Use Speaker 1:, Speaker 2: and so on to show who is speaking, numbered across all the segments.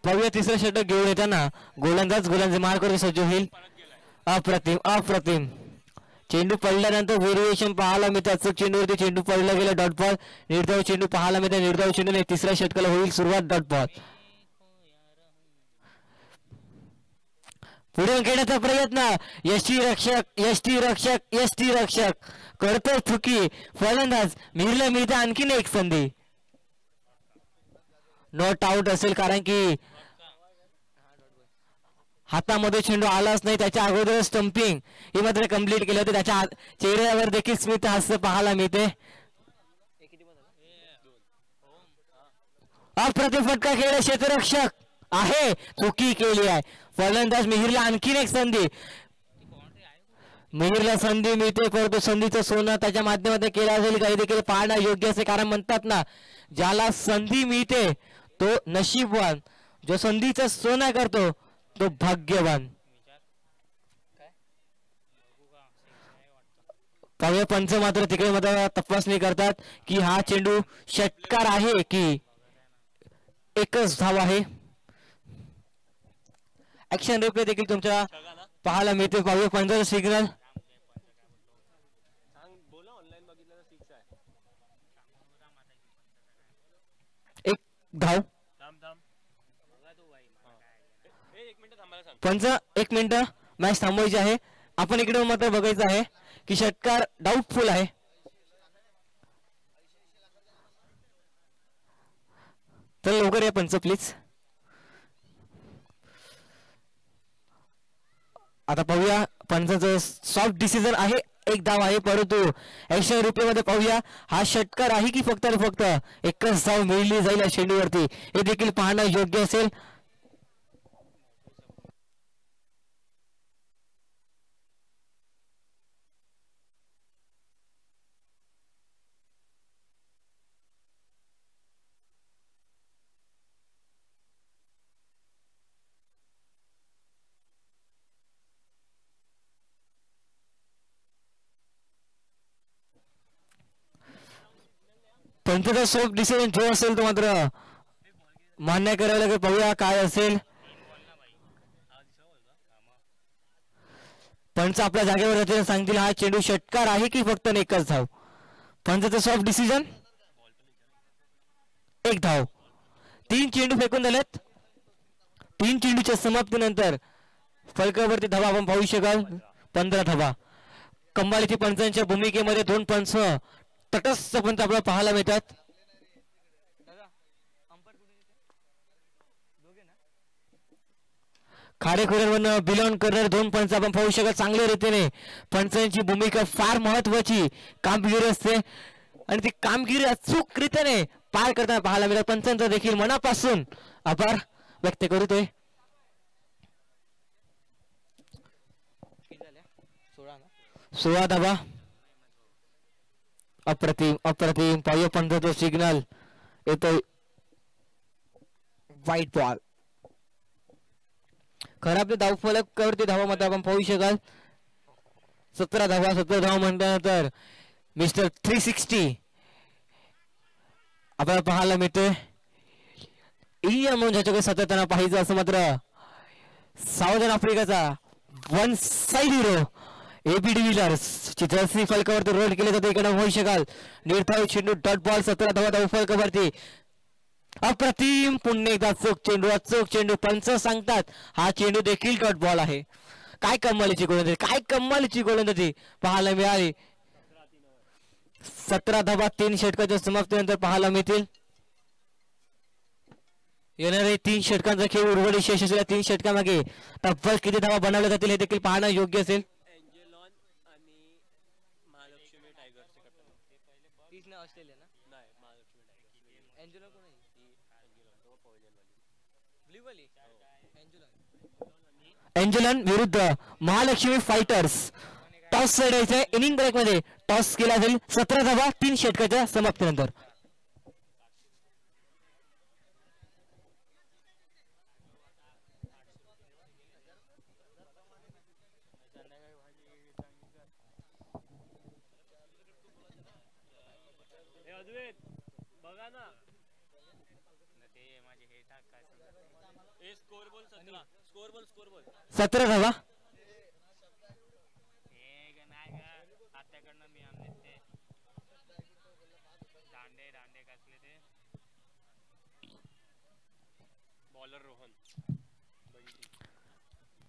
Speaker 1: पाहूया तिसरा षटक घेऊन येताना गोलंदाज मार करून सज्ज होईल. अप्रतिम अप्रतिम. चेंडू पडल्यानंतर व्हेरिएशन पाहायला मिळते. अचूक चेंडूवरती चेंडू पडला गेला. Dot ball. निर्धाव चेंडू पाहायला मिळते. निर्धाव चेंडू तिसऱ्या षटकाला होईल सुरुवात. Dot ball. पुढे खेळण्याचा प्रयत्न. यष्टी रक्षक करतो चुकी. फलंदाज मिहिरला मिळते आणखीन एक संधी. नॉट आउट असेल कारण की हातामध्ये चेंडू आलाच नाही. त्याच्या अगोदर स्टंपिंग हे मात्र कंप्लीट केलं होतं. त्याच्या चेहऱ्यावर देखील स्मित हास्य पाहायला मिळते. अप्रतिम फटका खेळ. क्षेत्ररक्षक आहे. चुकी केली आहे. फलंदाज मिहिरला आणखीन एक संधी. मिहिरला संधी मिळते परंतु संधीचं सोनं त्याच्या माध्यमातून केलं असेल काही देखील पाहणं योग्य असे. कारण म्हणतात ना ज्याला संधी मिळते तो नशीबवान. जो संधीचं सोनं करतो तो भाग्यवान. काव्य पंच मात्र तिकडे मात्र तपासणी करतात की हा चेंडू षटकार आहे की एकच धाव आहे. ऍक्शन रिप्ले देखील तुमच्या पाहायला मिळते. पाहूया पंचाचा सिग्नल. एक धाव. पंच एक मिनिट मॅच थांबवायची आहे. आपण इकडे मात्र बघायचं आहे की षटकार डाऊटफुल आहे. तर लवकर या पंच प्लीज. आता पाहूया पंचाचं सॉफ्ट डिसिजन आहे. एक धाव आहे परंतु ऍक्शन रिप्ले मध्ये पाहूया हा षटकार आहे की फक्त आणि फक्त एकच धाव मिळली जाईल या चेंडूवरती हे देखील पाहणं योग्य असेल. पंचाचा सॉफ्ट डिसिजन जो असेल तो मात्र मान्य करायला लागेल. पाहूया काय असेल. पंच आपल्या जागेवर सांगतील हा चेंडू षटकार आहे की फक्त एकच धाव. पंचाचा सॉफ्ट डिसिजन एक धाव. 3 चेंडू फेकून झालेत. 3 चेंडूच्या समाप्तीनंतर फलकावरती धावा आपण पाहू शकाल 15 धावा. कमालीची पंचांच्या भूमिकेमध्ये 2 पंच तटस्थ पंच आपल्याला पाहायला मिळतात. खारेखुऱ्यांवरनं बिलॉंग करणारे 2 पंच आपण पाहू शकत. चांगल्या रीतीने पंचांची भूमिका फार महत्वाची कामगिरी असते आणि ती कामगिरी अचूक रीतीने पार करताना पाहायला मिळतात. पंचांचा देखील मनापासून आभार व्यक्त करतोय. 16 धावा. अप्रतिम अप्रतिम. पाहूया पंचाचा सिग्नल येतोय. White ball. खरं आपल्या धावफलकावरती धावा मात्र आपण पाहू शकाल 17 धावा. 17 धावा म्हटल्यानंतर मिस्टर 360 आपल्याला पाहायला मिळते. इंडिया म्हणून ज्याच्याकडे सातत्यानं पाहिजे असं मात्र साऊथ आफ्रिकाचा 1 साइड हिरो एबी डिव्हिलियर्स चित्रश्री फलकावरती रोल केले जाते. इकडे होऊ शकाल निर्धाव चेंडू डॉट बॉल. 17 धावा धाव फलकावरती. अप्रतिम. पुन्हा एकदा अचूक चेंडू. पंच सांगतात हा चेंडू देखील डॉट बॉल आहे. काय कमालीची गोलंदाजी. काय कमालीची गोलंदाजी पाहायला मिळाली. 17 धावा 3 षटकाच्या समाप्तीनंतर पाहायला मिळतील. येणारे 3 षटकांचा खेळ उर्वरित शेष असलेल्या 3 षटकामागे तब्बल किती धावा बनवल्या जातील हे देखील पाहणं योग्य असेल. एंजलन विरुद्ध महालक्ष्मी फायटर्स. टॉस लढायचा इनिंग ब्रेक मध्ये टॉस केला जाईल. 17 धावा 3 षटकाच्या समाप्तीनंतर. 17 धावा.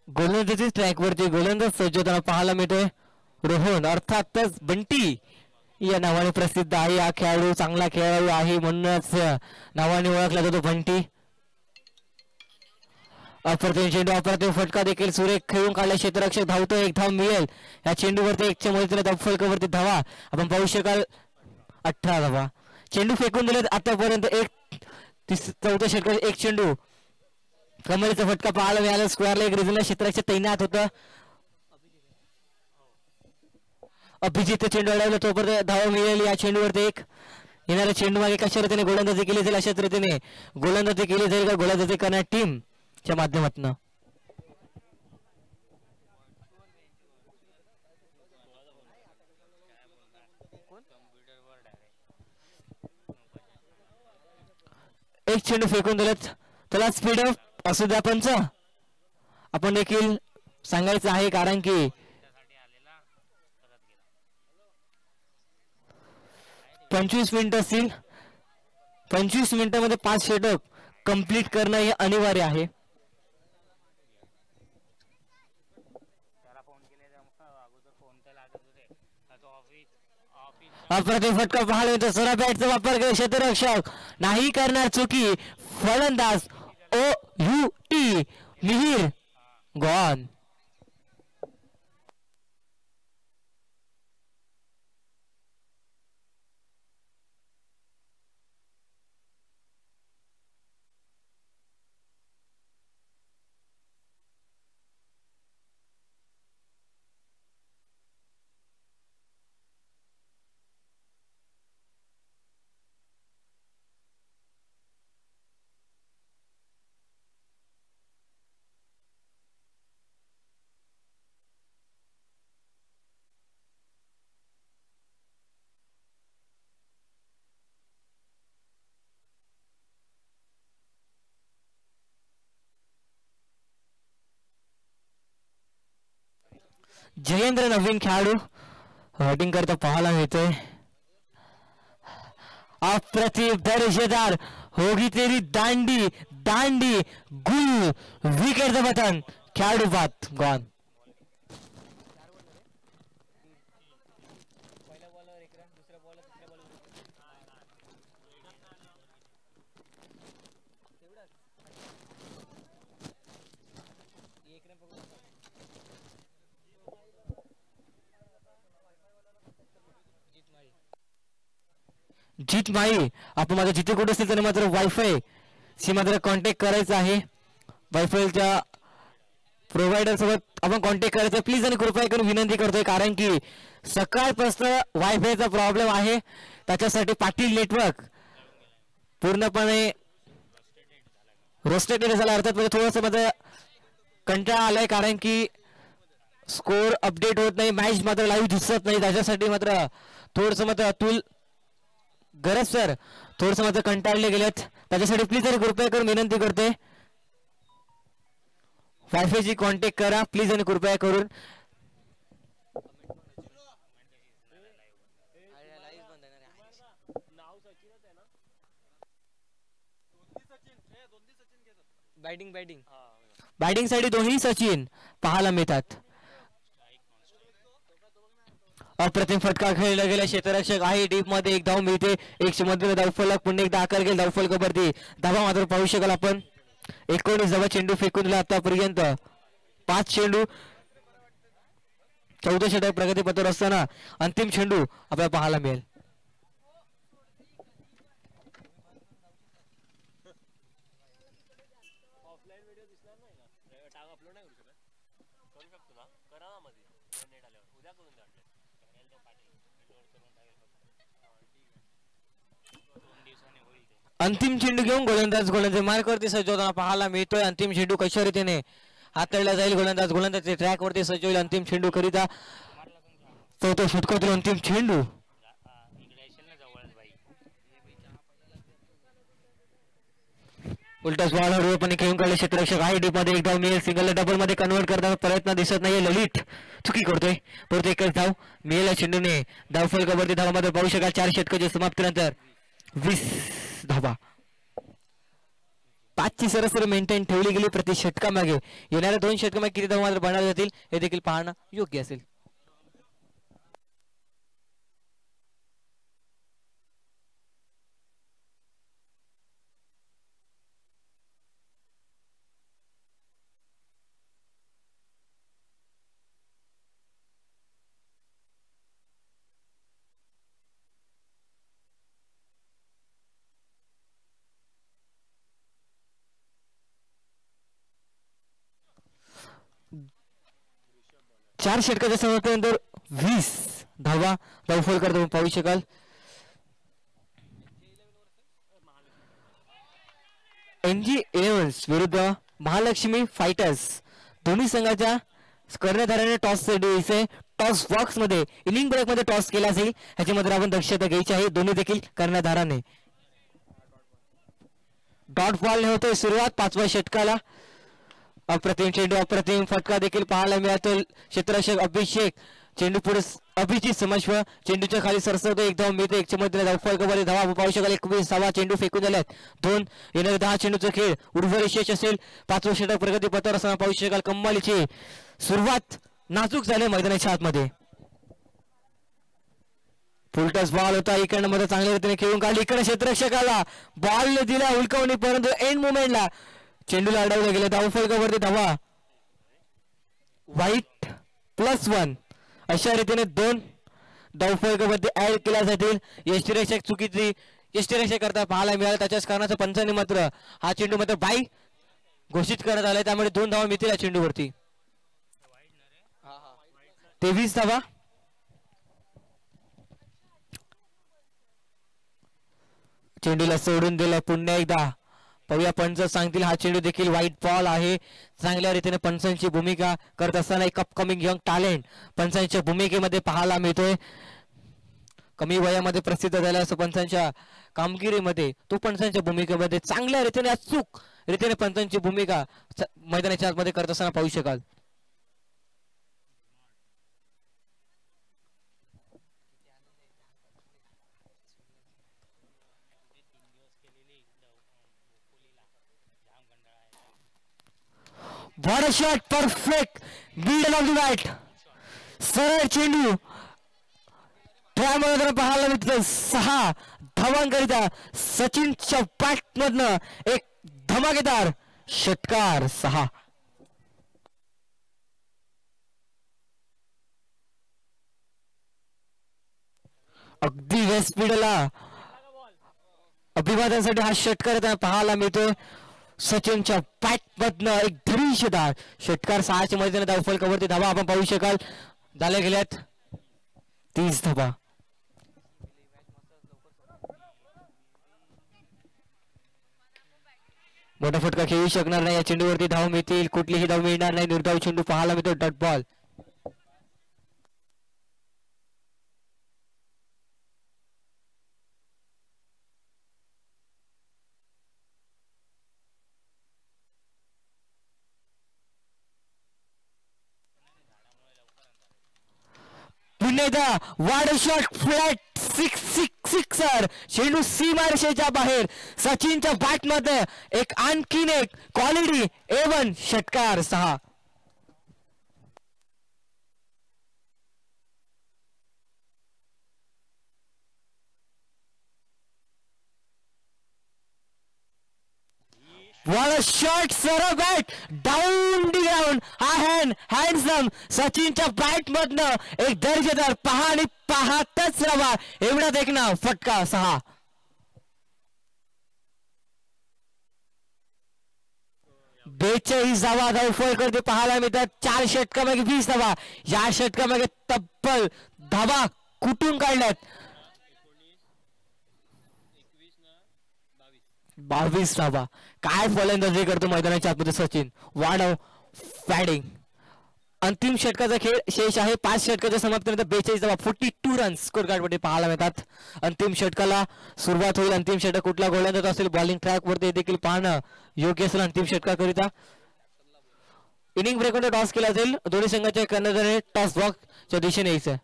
Speaker 1: गोलंदाजी ट्रॅक वरती गोलंदाज सज्ज होताना पाहायला मिळतोय. रोहन अर्थातच बंटी या नावाने प्रसिद्ध आहे. हा खेळाडू चांगला खेळाडू आहे म्हणूनच नावाने ओळखला जातो बंटी. अप्रतिम चेंडू अप्रतिम फटका देखील सुरेख खेळून काढला. क्षेत्ररक्षक धावतो. एक धाव मिळेल या चेंडूवरती. एकच्या मदतीने धावफलकावरती धावा आपण पाहू शकाल. 18 धावा. चेंडू फेकून दिलेत आतापर्यंत. एक चौथ्या षटकात एक चेंडू कमरेचा फटका पाहायला मिळाला. स्क्वेअरला एक रिझनला क्षेत्ररक्षक तैनात होतं. अभिजित चेंडू अडवला तोपर्यंत धावा मिळेल या चेंडूवरती. एक येणाऱ्या चेंडू मागे कशा रीतीने गोलंदाजी केली जाईल अशाच रीतीने गोलंदाजी केली जाईल का गोलंदाजी करणार टीमच्या माध्यमातून. एक चेंडू फेकून दिलेत. त्याला स्पीड अप असू द्या पंच आपण देखील सांगायचं आहे कारण की 25 मिनिटं असतील. 25 मिनिटांमध्ये 5 षटक कंप्लीट करणं हे अनिवार्य आहे. अप्रतिम फटका पाहायला मिळतो. सरा बॅटचा वापर केला. क्षेत्ररक्षक नाही करणार चुकी. फलंदाज OUT मिहिर गॉन. जयेंद्र नवीन खेळाडू बॅटिंग करता पाहायला मिळतोय. अप्रतिम दर्जेदार होगी तेरी दांडी दांडी गुल विकेटचं पतन. खेळाडू बाद गॉन. जीत माई आपण माझं जिथे कुठे असेल त्याने मात्र वायफाय शी मात्र कॉन्टॅक्ट करायचा आहे. वायफायच्या प्रोव्हायडर सोबत आपण कॉन्टॅक्ट करायचा प्लीज आणि कृपया करून विनंती करतोय कारण की सकाळपासून वायफायचा प्रॉब्लेम आहे. त्याच्यासाठी पाटील नेटवर्क पूर्णपणे रोस्टेटेड झाला. अर्थात म्हणजे थोडंसं माझं कंटाळा आलाय कारण की स्कोर अपडेट होत नाही. मॅच मात्र लाईव्ह दिसत नाही. त्याच्यासाठी मात्र थोडंसं मात्र अतुल गरज सर थोडंसं मात्र कंटाळले गेलेत. त्याच्यासाठी प्लीज आणि कृपया करून विनंती करते वायफायची कॉन्टॅक्ट करा प्लीज आणि कृपया करून. बॅटिंग साठी दोन्ही सचिन पाहायला मिळतात. अप्रतिम फटका खेळला गेला. क्षेत्ररक्षक आहे डीप मध्ये. एक धाव मिळते. 100 मध्ये धावफलक पुन्हा एकदा आकार गेला धावफलकावरती. धावा मात्र पाहू शकाल आपण. 19 धावा चेंडू फेकून दिला आतापर्यंत. 5 चेंडू 14 षटक प्रगतीपथावर असताना अंतिम चेंडू आपल्याला पाहायला मिळेल. अंतिम चेंडू घेऊन गोलंदाज मार्कवरती सज्ज होताना पाहायला मिळतोय. अंतिम चेंडू कशा रीतीने हाताळला जाईल. गोलंदाज ट्रॅक वरती सज्ज होईल. अंतिम चेंडू करिता चौथा फटकावतील अंतिम चेंडू. उलटा बॉल हळूपणे खेळून काढले क्षेत्ररक्षक आहे डीप मध्ये एक धाव मिळेल सिंगल डबल मध्ये कन्वर्ट करताना प्रयत्न दिसत नाहीये ललित चुकी करतोय परत एकच धाव मिळेल चेंडूने धाव फलकावरती धावामध्ये पाहू शकाल 4 षटकाच्या समाप्तीनंतर 20 धावा 5ची सरासरी मेंटेन ठेवली गेली प्रति षटकामागे येणाऱ्या 2 षटकामागे किती धावा मात्र बनवल्या जातील हे देखील पाहणं योग्य असेल. चार षटकाच्या समाप्तीनंतर 20 धावा धावफल करतो पाहू शकाल. NG इलेव्हन्स विरुद्ध महालक्ष्मी फायटर्स दोन्ही संघाच्या कर्णधाराने टॉस बॉक्स मध्ये इनिंग ब्रेक मध्ये टॉस केला असेल ह्याच्यामध्ये आपण दक्षता घ्यायची आहे. दोन्ही देखील कर्णधाराने डॉट बॉल होतोय सुरुवात 5व्या षटकाला. अप्रतिम चेंडू अप्रतिम फटका देखील पाहायला मिळतो. क्षेत्ररक्षक अभिषेक चेंडू पुढे अभिजित समश्व चेंडूच्या खाली सरसवतो एक धाव मिळते. एकच्या मध्ये धाव फलकावर धावा पाहू शकाल. 21 धावा चेंडू फेकून झाल्यात 2 येणारे 10 चेंडूचा खेळ उर्वरित यश असेल. 5वं षटक प्रगती पथावर असताना पाहू शकाल. कम्मालीची सुरुवात नाजूक झाली मैदानाच्या आतमध्ये. फुलटस बॉल होता इकडनं मध्ये चांगल्या रीतीने खेळून काढली. इकडे क्षेत्ररक्षकाला बॉल दिला हुलकावणी परंतु एंड मुवमेंटला चेंडूला अडवलं गेलं. धाव फलकावरती धावा व्हाईट +1 अशा रीतीने 2 धाव फलकावरती ऍड केल्या जातील. यष्टीरक्षक चुकीची यष्टीरक्षक करता पाहायला मिळाला त्याच्याच कारणाचा पंचाने मात्र हा चेंडू मात्र बाई घोषित करण्यात आलाय त्यामुळे 2 धावा मिळतील या चेंडूवरती. 23 धावा चेंडूला सोडून दिला. पुन्हा एकदा पाहूया पंच सांगतील. हा चेंडू देखील व्हाईट बॉल आहे. चांगल्या रीतीने पंचांची भूमिका करत असताना एक अपकमिंग यंग टॅलेंट पंचांच्या भूमिकेमध्ये पाहायला मिळतोय. कमी वयामध्ये प्रसिद्ध झाला असं पंचांच्या कामगिरीमध्ये तो पंचांच्या भूमिकेमध्ये चांगल्या रीतीने अचूक रीतीने पंचांची भूमिका मैदानाच्या आतमध्ये करत असताना पाहू शकाल. What a shot, perfect middle of the bat. सरळ चेंडू त्यामध्ये पाहायला मिळतं 6 धावांकरिता सचिनच्या बॅट मधनं एक धमाकेदार षटकार 6. अगदी वेस्ट स्पीडला अभिवादनासाठी हा षटकार पाहायला मिळतोय. सचिनच्या बॅट मधनं एक धरीशदार षटकार 6च्या मध्ये धाव फलकावरती धावा आपण पाहू शकाल. झाल्या गेल्यात 30 धावा. मोठा फटका खेळू शकणार नाही. या चेंडूवरती धाव मिळतील कुठलीही धाव मिळणार नाही. निर्धाव चेंडू पाहायला मिळतो डॉट बॉल. वाड शॉट फ्लॅट 6 चेंडू सीमारेषेच्या बाहेर. सचिनच्या बॅट मध्ये एक आणखीन एक क्वालिटी A1 षटकार 6. What a shot, सरळ बॅट डाऊन दी ग्राउंड. हा हँडसम सचिनच्या बॅट मधनं एक दर्जेदार पहा आणि पाहतच राहा एवढा देखना फटका 6. बेचाळीस धावा धाव फळ करते पाहायला मिळतात. 4 षटकामागे 20 धावा. या षटकामागे तब्बल धावा कुठून काढल्यात 22 धावा. काय फलंदाजी करतो मैदानाच्या आतमध्ये सचिन. वाढव फॅडिंग अंतिम षटकाचा खेळ शेष आहे. 5 षटकाच्या समाप्तीनंतर 42 धावा 42 रन्स स्कोर कार्डवरती पाहायला मिळतात. अंतिम षटकाला सुरुवात होईल. अंतिम षटक कुठला गोलंदाज असेल बॉलिंग ट्रॅक वरती देखील पाहणं योग्य असेल. अंतिम षटकाकरिता इनिंग ब्रेक मध्ये टॉस केला जाईल. दोन्ही संघाच्या कर्णधाराने टॉस बॉक्सच्या दिशेने यायचं.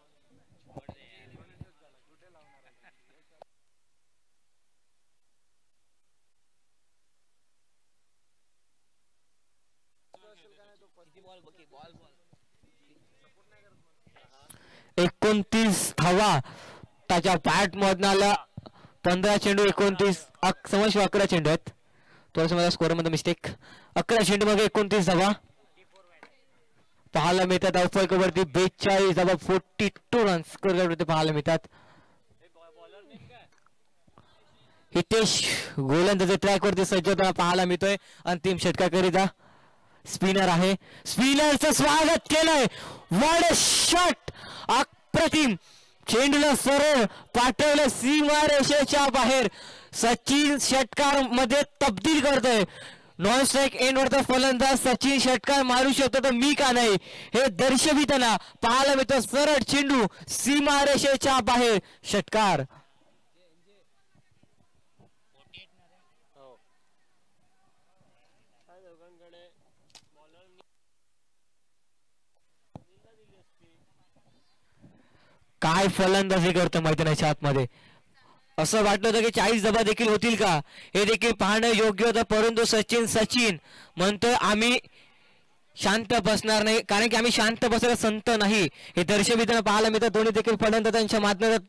Speaker 1: एकोणतीस धावा त्याच्या बॅट मधनाला 15 चेंडू 29 समज 11 चेंडू आहेत. थोडस माझ्या स्कोर मध्ये मिस्टेक. 11 चेंडू मध्ये 29 धावा पाहायला मिळतात. अवफलकवरती 42 धावा 42 रन्स स्कोर पाहायला मिळतात. हितेश गोलंदाजी ट्रॅक वरती सज्ज होताना पाहायला मिळतोय. अंतिम षटकाकरिता स्पिनर आहे. स्पिनरचं स्वागत केलंय. वॉट शॉट अप्रतिम चेंडूला सरळ पाठवलं सीमारेषेच्या बाहेर. सचिन षटकार मध्ये तब्दील करतोय. नॉन स्ट्राईक एंड वरचा फलंदाज सचिन षटकार मारू शकतो तर मी का नाही हे दर्शविताना पाहायला मिळतो. सरळ चेंडू सीमारेषेच्या बाहेर षटकार. काय फलंदाजी करतो मैदानाच्या आतमध्ये. असं वाटलं होतं की 40 धावा देखील होतील का हे देखील पाहणं योग्य होतं. परंतु सचिन म्हणतोय आम्ही शांत बसणार नाही कारण की आम्ही शांत बसायला संत नाही हे दर्शविताना पाहायला मिळतं. दोन्ही देखील फलंदाजांच्या माध्यमातून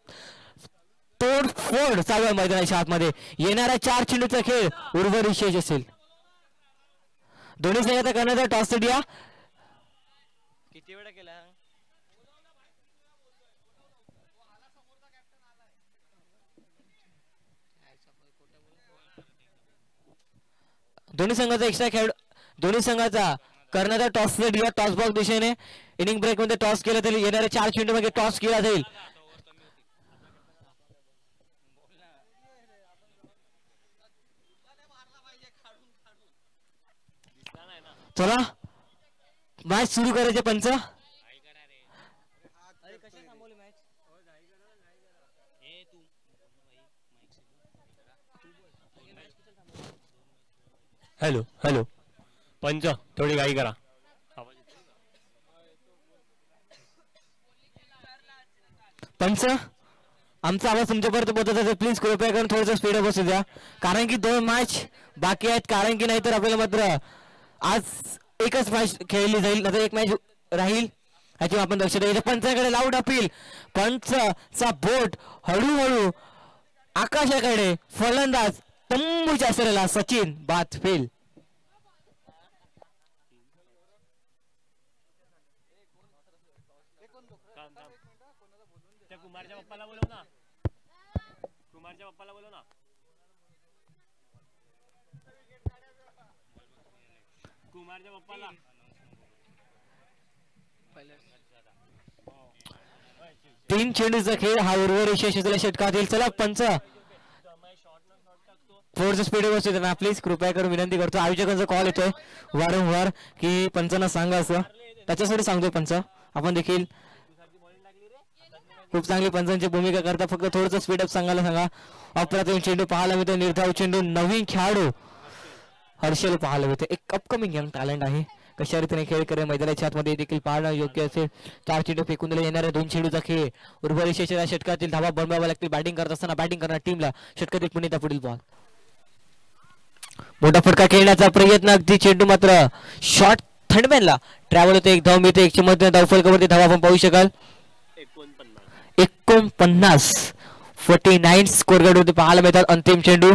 Speaker 1: तोडफोड चालू आहे मैदानाच्या आतमध्ये. येणारा 4 चेंडूचा खेळ उर्वरित विशेष असेल. दोन्ही संघाचा करण्याचा टॉस द्या. किती वेळा केला दोन्ही संघाचा एक्स्ट्रा खेळ. दोन्ही संघाचा करण्याचा टॉस दिला. टॉस बॉक्स दिशेने इनिंग ब्रेक मध्ये टॉस केला तरी येणाऱ्या 4 चेंडू मध्ये टॉस केला जाईल. चला मॅच सुरू करायचे पंच.
Speaker 2: हॅलो हॅलो पंच थोडी घाई करा.
Speaker 1: पंच आमचा आवाज तुमच्यापर्यंत पोहोचत असेल प्लीज कृपया करून थोडंसं स्पीड बसू द्या कारण की 2 मॅच बाकी आहेत. कारण की नाहीतर आपल्याला मात्र आज एकच मॅच खेळली जाईल. नंतर एक मॅच राहील याची आपण लक्ष द्यायचं. पंचाकडे लाऊड अपील. पंचचा बोट हळूहळू आकाशाकडे. फलंदाज तंबूच्या असलेला सचिन बाद फेल.
Speaker 2: कुमारच्या पप्पाला बोलव ना. कुमारच्या पप्पाला बोलव ना. कुमारच्या पप्पाला
Speaker 1: 3 चेंडूचा खेळ हा उर्वरित विशेष षटकातील. चला पंच थोडंसं स्पीड बसू ना प्लीज कृपया करून विनंती करतो. आयोजकांचा कॉल येतोय वारंवार की पंचांना सांगा असं. त्याच्यासाठी सांगतोय पंच आपण देखील खूप चांगली पंचांची भूमिका करता. फक्त थोडंसं स्पीडअप सांगायला सांगा. अप्रतिम चेंडू पाहायला मिळतो. निर्धाव चेंडू. नवीन खेळाडू हर्षल पाहायला मिळतो. एक अपकमिंग यंग टॅलेंट आहे. कशा रीतीने खेळ करे मैदानाच्या आतमध्ये देखील पाहणं योग्य असेल. 4 चेंडू फेकून दिले. येणाऱ्या 2 चेंडूचा खेळ उर्वरित शेषाच्या षटकातील धावा बनवाव्या लागतील. बॅटिंग करत असताना बॅटिंग करणार टीमला षटकात 1 मिनिट पुढील बॉल. मोठा फटका खेळण्याचा प्रयत्न. अगदी चेंडू मात्र शॉर्ट थंडमॅनला ट्रॅव्हल होते. 1 धाव मिळते. 1 मध्ये धावफलकावरती धावा आपण पाहू शकाल. 49 स्कोर गाडीवरती पाहायला मिळतात. अंतिम चेंडू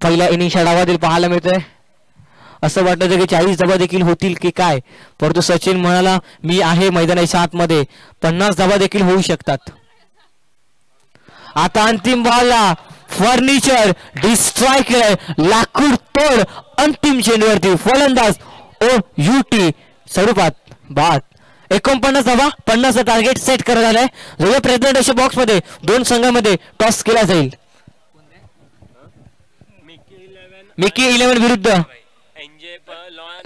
Speaker 1: पहिल्या इनिंगच्या डावातील पाहायला मिळतोय. असं वाटतं की 40 धावा देखील होतील की काय परंतु सचिन म्हणाला मी आहे मैदानाच्या आतमध्ये. 50 धावा देखील होऊ शकतात. आता अंतिम बॉलला फर्निचर डिस्ट्रॉय केलंय. लाकूड तोड अंतिम चेंडूवरती फलंदाज OUT स्वरूपात बाद. 49 धावा 50 टार्गेट सेट करण्यात आलाय. जो प्रेझेंटेशन बॉक्स मध्ये 2 संघांमध्ये टॉस केला जाईल. मिकी 11 विरुद्ध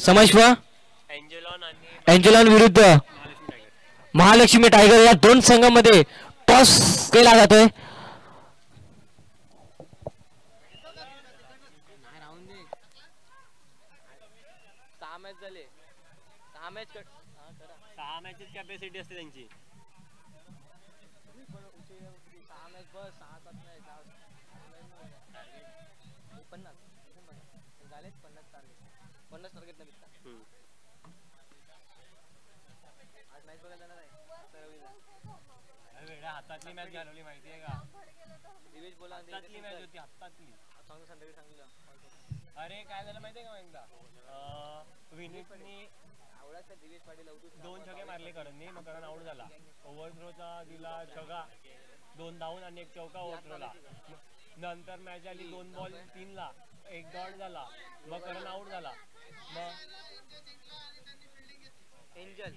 Speaker 1: समजवा एंजलॉन विरुद्ध महालक्ष्मी टायगर या दोन संघामध्ये टॉस केला जातोय.
Speaker 2: सहा मॅचेस कॅपॅसिटी असते त्यांची. हातातली मॅच घालवली माहितीये का? हातातली मॅच होती हातातली. अरे काय झालं माहितीये का एकदा विनीतनी 2 छगे मारले करणनी, मग करण आउट झाला. ओव्हरथ्रोचा दिला छगा, 2 धावून आणि 1 चौका ओव्हरथ्रोला. नंतर मॅच आली 2 बॉल 3 ला, 1 डॉट झाला, मग करण आउट झाला. मग एंजल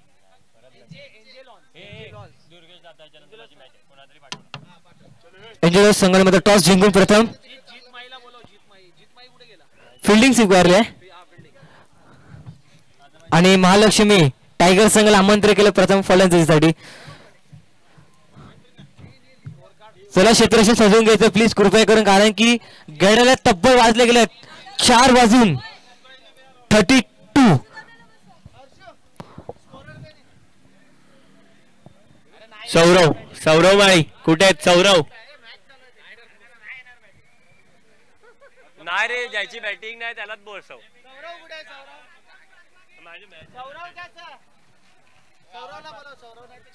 Speaker 2: दुर्गेश दादाच्या नंतरची मॅच आहे, कोणातरी पाठवला.
Speaker 1: एंजल संघामध्ये टॉस जिंकून प्रथम फिल्डिंग स्वीकारली आहे आणि महालक्ष्मी टायगर संघाला आमंत्रित केलं प्रथम फलंदाजीसाठी. चला क्षेत्ररक्षण सजवून घ्यायचं प्लीज कृपया करून, कारण की घड्याला तब्बल वाजले गेले 4 वाजून 32. सौरव माळी कुठे आहेत? सौरव
Speaker 2: नाही रे, ज्याची बॅटिंग नाही त्यालाच बोलसव.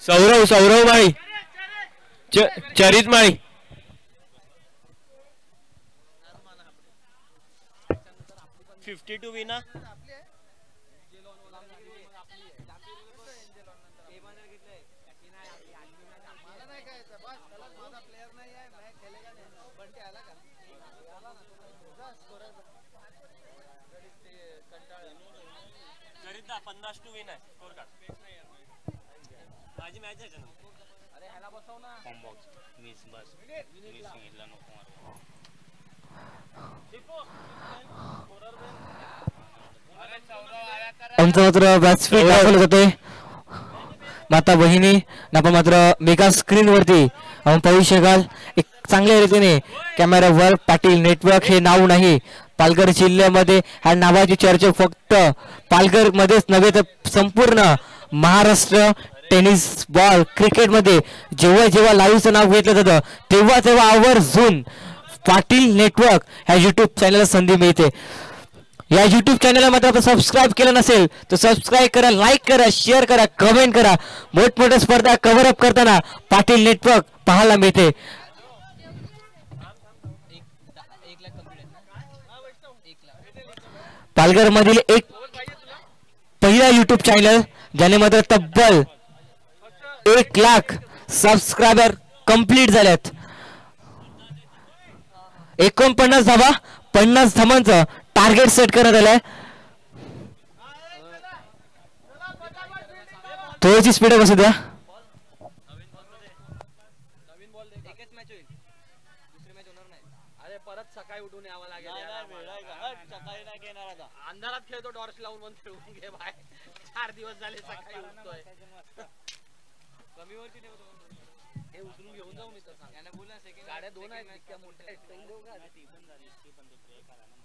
Speaker 1: सौरव माळी चरित माळी.
Speaker 2: $52 विना. चरित 50 टू विन आहे स्कोर कार्ड. माझी मॅच आहे ना. अरे ह्याला बसव ना. कॉम्बॉक्स मिस बस मिस सांगितलं नको मारू.
Speaker 1: आमचं मात्र बॅट्समॅन दाखवलं जातोय. माता बहिणी आपण मात्र मेगा स्क्रीन वरती आपण पाहू शकाल एक चांगल्या रीतीने कॅमेरावर पाटील नेटवर्क हे नाव नाही, पालघर जिल्ह्यामध्ये ह्या नावाची चर्चा फक्त पालघर मध्येच नव्हे तर संपूर्ण महाराष्ट्र टेनिस बॉल क्रिकेटमध्ये जेव्हा जेव्हा लाईव्हचं नाव घेतलं जातं तेव्हा तेव्हा आवर्जून पाटील नेटवर्क ह्या युट्यूब चॅनलला संधी मिळते. या युट्यूब चॅनलला मात्र आपण सबस्क्राईब केलं नसेल तर सबस्क्राईब करा, लाईक करा, शेअर करा, कमेंट करा. मोठमोठ्या स्पर्धा कव्हर अप करताना पाटील नेटवर्क पाहायला मिळते. पालघर मधील एक पहिला युट्यूब चॅनल ज्याने मात्र तब्बल 1 लाख सबस्क्रायबर कंप्लीट झाल्यात. 49 धावा 50 धावांचं टार्गेट सेट करण्यात आलंय. थोडीशी स्पीड बसू द्या.
Speaker 2: सकाळी उठून यावं लागेल. सकाळी नाही घेणार आता. अंधारात खेळतो टॉर्च लावून मग खेळून घे बाय. 4 दिवस झाले सकाळी उठतोय. कमी वरती ठेवतो हे उचलून घेऊन जाऊ मी. तर सांग याने बोलला सेकंड गाड्या 2 आहेत इतक्या मोठ्या आहेत. ती पण झाली ती पण ब्रेक आला ना.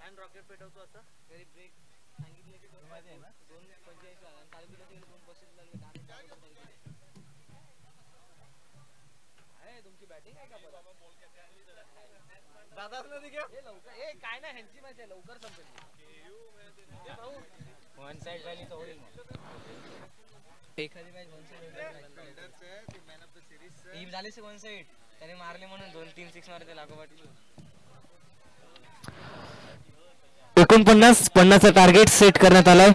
Speaker 2: हँड रॉकेट पेटवतो असं घरी ब्रेक सांगितले की माहिती आहे ना 2.45 आणि तालुक्याला गेले 2 लागले. आहे तुमची बॅटिंग आहे का बरं? दादा नदी घ्या हे लवकर ए काय नाही ह्यांची मॅच आहे लवकर संपेल. वन साइड रॅली तर होईल मग. एखादी match one side man of the series ही झाली से वन साइड त्याने मारले म्हणून 2-3 6 मारते लागोपाठ.
Speaker 1: 49-50 टार्गेट सेट करण्यात आलाय.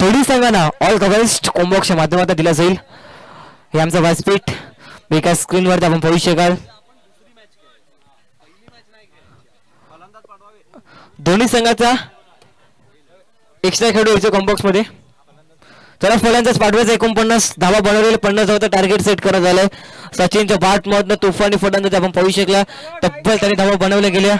Speaker 1: दोन्ही संघांना ऑल द बेस्ट कॉम्बॉक्सच्या माध्यमातून दिला जाईल. हे आमचं व्यासपीठ एका स्क्रीनवर आपण पाहू शकाल. दोन्ही संघाचा एक्स्ट्रा खेळू यायचं कॉम्बॉक्स मध्ये. चला फलंदाज पाठवायचा 49 धावा बनवलेले 50 धावाचा टार्गेट सेट करण्यात आलाय. सचिनच्या बाट मधनं तुफानी फलंदाज आपण पाहू शकला. तब्बल त्याने धावा बनवल्या गेल्या.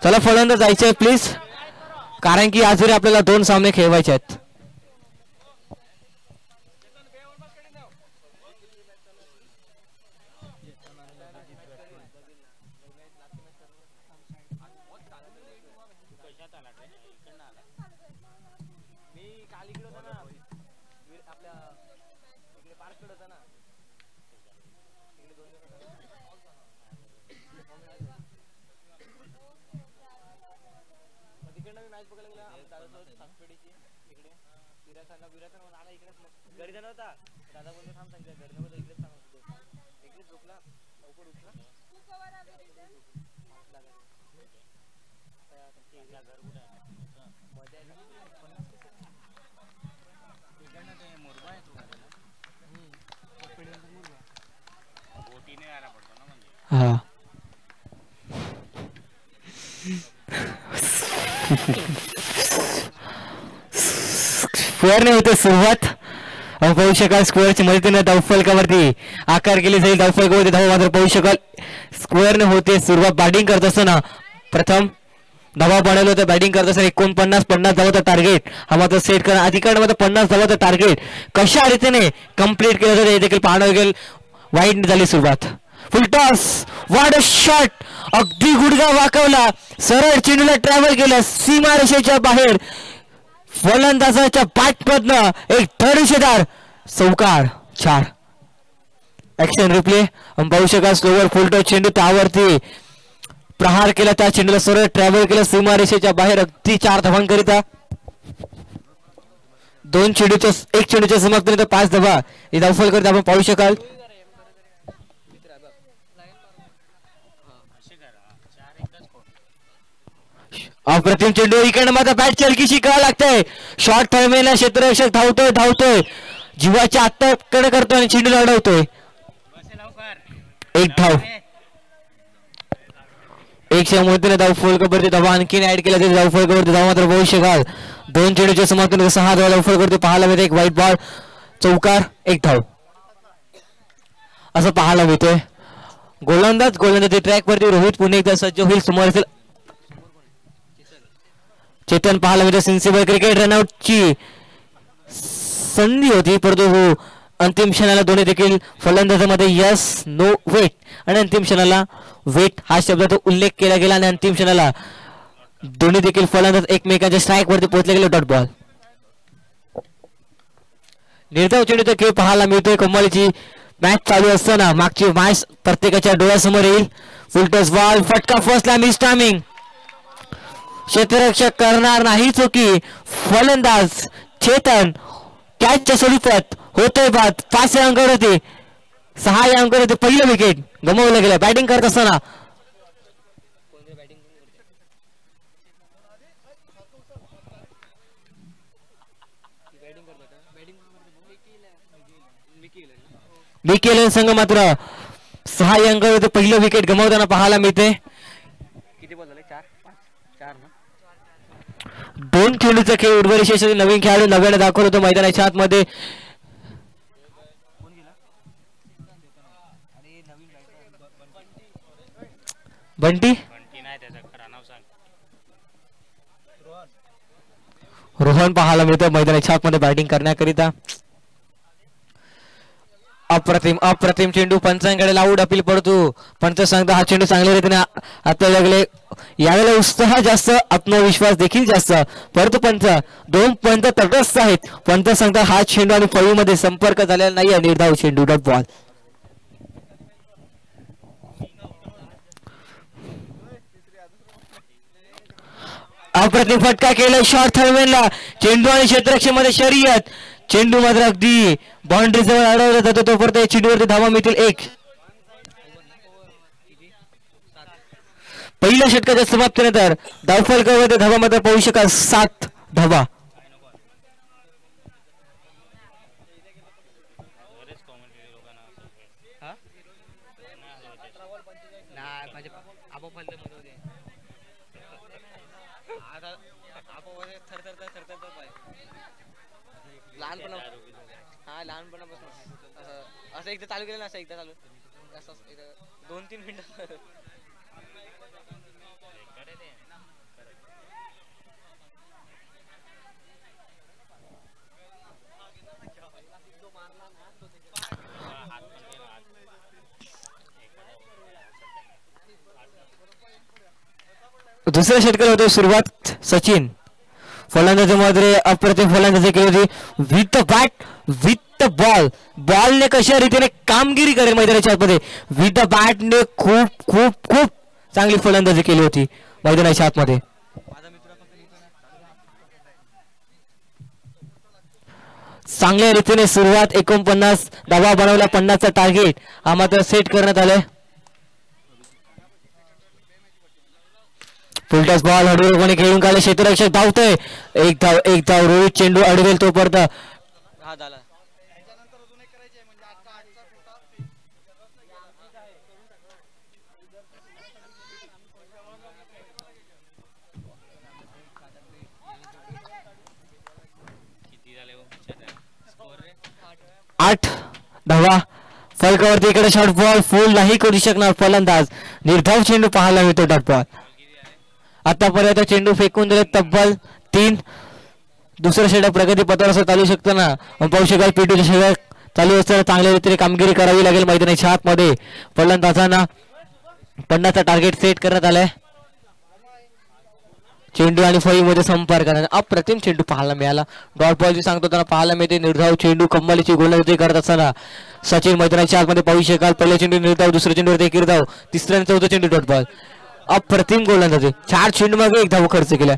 Speaker 1: चला फलंदाज जायचंय प्लीज, कारण की आजही आपल्याला 2 सामने खेळवायचे आहेत.
Speaker 2: घरी जाणार होता दादा बोलतो थांब सांगितलं घरी नव्हतं इकडेच सांगत होतो इकडेच झोपला लवकर उठला
Speaker 1: हा स्क्वेअरने होते सुरुवात. पाहू शकाल स्क्वेअरच्या मदतीने धावफलकावरती आकार केली जाईल. धावफलकावरती धावा मात्र पाहू शकाल स्क्वेअरने होते सुरुवात. बॅटिंग करत असताना प्रथम धावा बनवलं होतं. बॅटिंग करत असताना 49 धावाचं टार्गेट हा मात्र सेट करा. अधिकारामध्ये 50 धावाचं टार्गेट कशा रीतीने कम्प्लीट केलं जातं हे देखील पाहणं लागेल. वाईट झाली सुरुवात. फुलटॉस वाड शॉट अगदी गुडघा वाकवला. सरळ चेंडूला ट्रॅव्हल केलं सीमारेषेच्या बाहेर. फलंदाजाच्या बॅटमधनं एक धडीशेदार चौकार 4. ऍक्शन रिप्ले पाहू शकाल स्लोवर फुलटॉस चेंडू त्यावरती प्रहार केला. त्या चेंडूला सरळ ट्रॅव्हल केलं सीमारेषेच्या बाहेर अगदी 4 धावांकरिता. 2 चेंडूच्या 1 चेंडूच्या समाप्तीनंतर 5 धावा ही धावफल करता आपण पाहू शकाल. अप्रतिम चेंडू इकडे मात्र बॅट चलकीशी करावं लागतंय. शॉर्ट थर्मेला क्षेत्ररक्षक धावतोय जीवाच्या आत्ताकडे करतोय आणि चेंडूला अडवतोय. 1 धाव. 1च्या मदतीने धावफलकावरती धावा आणखीन ऍड केला तरी धावफलकावरती धावा मात्र पाहू शकाल. 2 चेंडूच्या समाप्तीनंतर 6 धावा धावफलकावरती पाहायला मिळते. एक व्हाईट बॉल चौकार 1 धाव असं पाहायला मिळतोय. गोलंदाज ट्रॅक वरती रोहित पुणे एकदा सज्ज होईल. समोर असेल चेतन पाहायला मिळते. सेन्सिबल क्रिकेट रनआउटची संधी होती परंतु हो अंतिम क्षणाला दोन्ही देखील फलंदाजामध्ये यस नो वेट आणि अंतिम क्षणाला वेट हा शब्दाचा उल्लेख केला गेला आणि अंतिम क्षणाला दोन्ही देखील फलंदाज एकमेकांच्या स्ट्राईक वरती पोहोचले गेले. Dot ball. निर्धाव चेंडूचा खेळ पाहायला मिळतोय. कमालीची मॅच चालू असताना मागची मॅच प्रत्येकाच्या डोळ्यासमोर येईल. फुलटॉस बॉल फटका फसला. Miss timing. क्षेत्ररक्षक करणार नाही चुकी. फलंदाज चेतन कॅचच्या स्वरूपात होतोय बाद. 5 अंकावर होते 6 अंकावर होते. पहिलं विकेट गमावलं गेलं. बॅटिंग करत असताना मिकेलन संघ मात्र 6 अंकावर होते. पहिलं विकेट गमावताना पाहायला मिळते.
Speaker 2: किती बॉल झाले 4 4 ना
Speaker 1: 2 चेंडूचा खेळ उर्वरित शेष नवीन खेळाडू नव्याने दाखवलं होतं मैदानाच्या आतमध्ये. बंटी रोहन पाहायला मिळतं मैदानाच्या आतमध्ये बॅटिंग करण्याकरिता. अप्रतिम चेंडू पंचांकडे लावूड अपील पडतो. पंच सांगता हा चेंडू चांगल्या रीतीने आपल्याला लागले. यावेळेला उत्साह जास्त आत्मविश्वास देखील जास्त परंतु पंच 2 पंच तटस्थ आहेत. पंच सांगता हा चेंडू आणि फळीमध्ये संपर्क झालेला नाही. निर्धाव चेंडू. Dot ball. अप्रतिम फटका केला शॉर्ट थर्मेनला. चेंडू आणि क्षेत्ररक्षणामध्ये शर्यत. चेंडू मात्र अगदी बाउंड्री जवळ अडवला जातो तोपर्यंत चेंडूवरती धावा मिळतील 1. पहिल्या षटकाच्या समाप्तीनंतर धावफलकावरती धावा मात्र पाहू शकाल 7 धावा.
Speaker 2: लहानपणापासून असं एकदा चालू केलं ना असं एकदा चालू 2-3 मिनिटं
Speaker 1: दुसऱ्या षटकार होते सुरुवात सचिन फलंदाजीमध्ये अप्रतिम फलंदाजी केली होती with the bat with the ball बॉलने कशा रीतीने कामगिरी करेल मैदानाच्या आतमध्ये विथ द बॅटने खूप खूप खूप चांगली फलंदाजी केली होती मैदानाच्या आतमध्ये. चांगल्या रीतीने सुरुवात 49 धावा बनवला 50चा टार्गेट हा मात्र सेट करण्यात आलाय. फुलटॉस बॉल हळूहळूपणे खेळून काढले क्षेत्ररक्षक धावतोय एक धाव रोहित चेंडू अडवेल तोपर्यंत आठ धावा फलकावरती इकडे शॉर्ट बॉल फुल नाही करू शकणार फलंदाज निर्धाव चेंडू पाहायला मिळतो डॉट बॉल. आतापर्यंत चेंडू फेकून दिले तब्बल 3. दुसरं षटक प्रगती पथावर असं चालू शकतं ना पाहू शकाल पेटूचे षटक चालू असताना चांगल्या रीतीने कामगिरी करावी लागेल मैदानाच्या आतमध्ये. फलंदाजांना 50चा टार्गेट सेट करण्यात आलाय. चेंडू आणि फळीमध्ये संपर्क अप्रतिम चेंडू पाहायला मिळाला डॉट बॉल जी सांगतो त्यांना पाहायला मिळते निर्धाव चेंडू कम्मालीची गोलंदाजी करत असताना सचिन मैदानाच्या आतमध्ये पाहू शकाल पहिल्या चेंडू निर्धाव दुसऱ्या चेंडूवरती एक निर्धाव तिसऱ्या आणि चौथा चेंडू डॉट बॉल अप्रतिम गोलंदाजी 4 चेंडू मागे 1 धाव खर्च केला.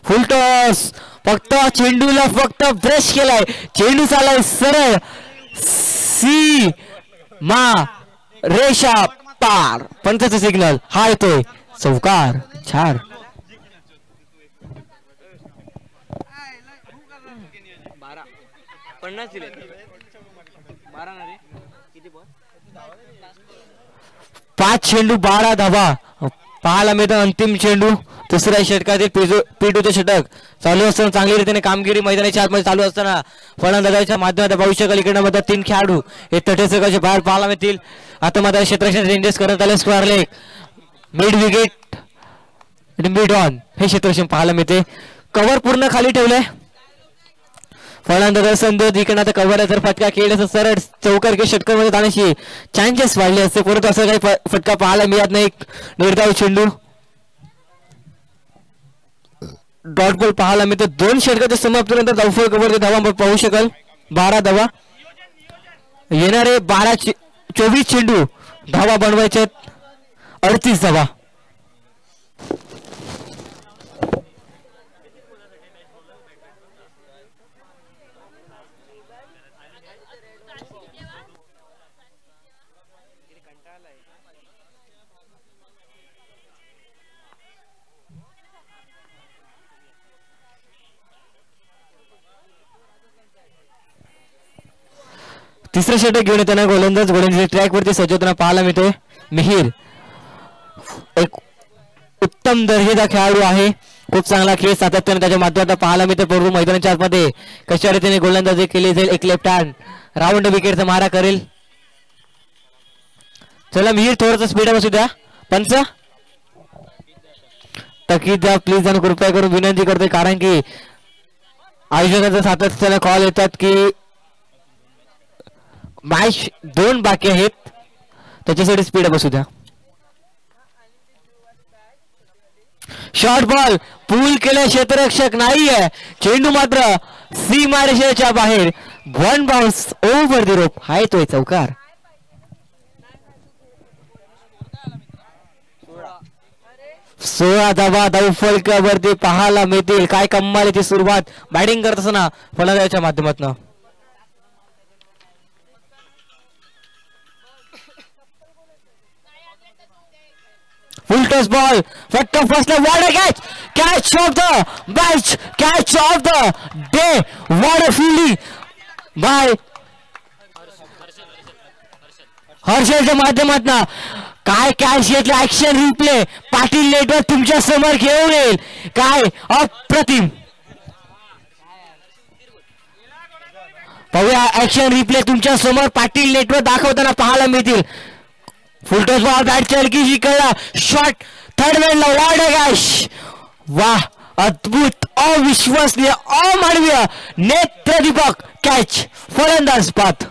Speaker 1: फुल टॉस फक्त चेंडूला फक्त ब्रश केलाय चेंडू चालाय सरळ सी मा रेषा पार 50चा सिग्नल हा येतोय चौकार 4. पाच चेंडू 12 धावा पाहायला मिळतं. अंतिम चेंडू दुसऱ्या षटकातील पेटूचे षटक चालू असताना चांगली रीतीने कामगिरी मैदानाच्या आतमध्ये चालू असताना फलंदाजाच्या माध्यमातून पाहू शकाल इकडे मध्ये 3 खेळाडू हे तटेसकाच्या बाहेर पाहायला मिळतील. आता मात्र क्षेत्ररक्षण चेंजेस करण्यात आले square leg mid wicket mid on हे क्षेत्ररक्षण पाहायला मिळते. कव्हर पूर्ण खाली ठेवलंय फलंदाज संदोध इकडे आता कव्हर जर फटका खेळण्याचा सरळ चौकार किंवा षटकामध्ये जाण्याची चान्सेस वाढले असते परंतु असं काही फटका पाहायला मिळत नाही. निर्धाव चेंडू डॉट बॉल पाहायला मिळते. 2 षटकाच्या समाप्तीनंतर धावफळ कव्हर धावा पाहू शकाल 12 धावा येणारे 24 चेंडू धावा बनवायचे 38 धावा. तिसरं षटक घेऊन येताना गोलंदाज ट्रॅक वरती सज्जताना पाहायला मिळतोय. मिहीर एक उत्तम दर्जेचा खेळाडू आहे खूप चांगला खेळ सातत्याने त्याच्या माध्यमातून पाहायला मिळते. परंतु मैदानाच्या आतमध्ये कशा रीतीने गोलंदाजी केली जाईल एक लेफ्ट हँड राऊंड विकेटचा मारा करेल. चला मिहीर थोडंसं स्पीड बसू द्या पंच तकी द्या प्लीज आणि कृपया करून विनंती करतोय कारण की आयोजकांचा सातत्याने कॉल येतात की मॅच 2 बाकी आहेत त्याच्यासाठी स्पीड बसू द्या. शॉर्ट बॉल पूल केले क्षेत्ररक्षक नाहीये चेंडू मात्र सीमा रेषेच्या बाहेर 1 बाउन्स ओव्हर द रोप हा येतोय चौकार. सोळा धावा धावफलकावरती पाहायला मिळतील. काय कमालीची सुरुवात बॅटिंग करत असताना फलंदाजाच्या माध्यमातून full toss ball फटका फसला what a catch of the match catch of the day what a fielding by हर्षलच्या माध्यमातून काय कॅच घेतलं ऍक्शन रिप्ले पाटील नेटवर्क तुमच्या समोर घेऊन येईल काय अप्रतिम पाहूया ऍक्शन रिप्ले तुमच्या समोर पाटील नेटवर्क दाखवताना पाहायला मिळतील. फुल टॉस बॉल बॅट चलकी जी कळला शॉट थर्ड वेळला वाढ गॅश वाह अद्भुत, अविश्वसनीय, अमानवीय नेत्रदीपक कॅच, फलंदाज बाद.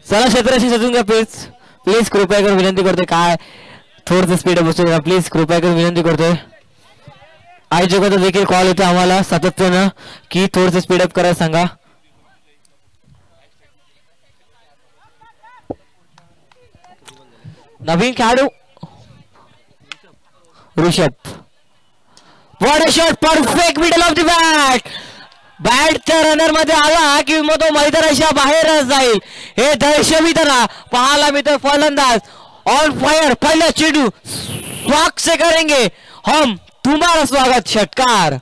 Speaker 1: चला क्षेत्राशी सजून घ्या प्लीज, प्लीज कृपया करून विनंती करतोय. काय थोडंसं स्पीड बसू द्या प्लीज, कृपया करून विनंती करतोय. आयोजकाचा देखील कॉल येतो आम्हाला सातत्यानं की थोडंसं स्पीडअप करायला सांगा. नवीन खेळाडू Rishabh, what a shot, perfect middle of the bat. बॅटच्या रनर मध्ये आला की मग तो मैदानाच्या बाहेरच जाईल हे दर्शविताना पाहायला मिळतं. फलंदाज ऑन फायर, पहिला चेंडू स्वागत से करेंगे हम तुम्हारा स्वागत. षटकार.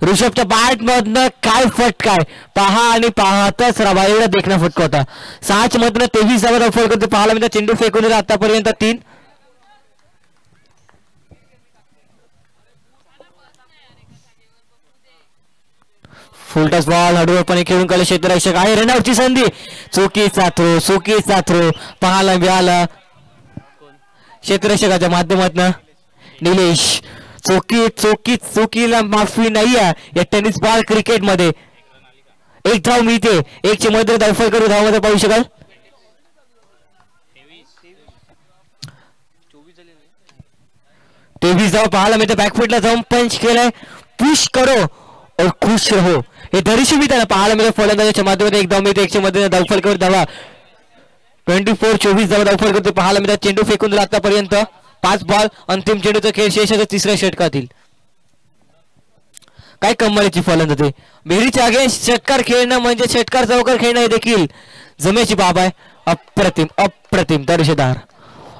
Speaker 1: ऋषभच्या बॅट मधनं काय फटका आहे पहा आणि पाहतच राहा. एवढा देखणा फटका होता. 6 मधनं 23 धावा फरक करते पाहायला मिळतं. चेंडू फेकून दिला आतापर्यंत 3. फुलटॉस बॉल हळूहळूपणे खेळून काढले क्षेत्ररक्षक आहे. रनआउटची संधी, चुकीचा थ्रो, चुकीचा थ्रो पाहायला मिळाला क्षेत्ररक्षकाच्या माध्यमातून. निलेश, चुकीला माफी नाही या टेनिस बॉल क्रिकेट मध्ये. 1 धाव मिळते, 1 चे मध्ये धावफल करू धावामध्ये पाहू शकाल. 23 धाव पाहायला मिळते. बॅकफुटला जाऊन पंच केलाय. पुश करो और खुश रहो हे दर्शवी त्याला पाहायला मिळते. फलंदाजाच्या माध्यमातून 1 धाव मिळते, 1 च्या मध्ये धावफल करू धावा. 24-24 धाव धावफल करते पाहायला मिळते. चेंडू फेकून दिला आतापर्यंत. 5 बॉल, अंतिम चेंडूचा खेळ शेषाच्या 3ऱ्या षटकातील. काय कमालीची फलंदाजी. मेहरीच्या अगेन्स्ट षटकार खेळणं म्हणजे षटकार चौकार खेळणं हे देखील जमेची बाब आहे. अप्रतिम, अप्रतिम दर्शदार.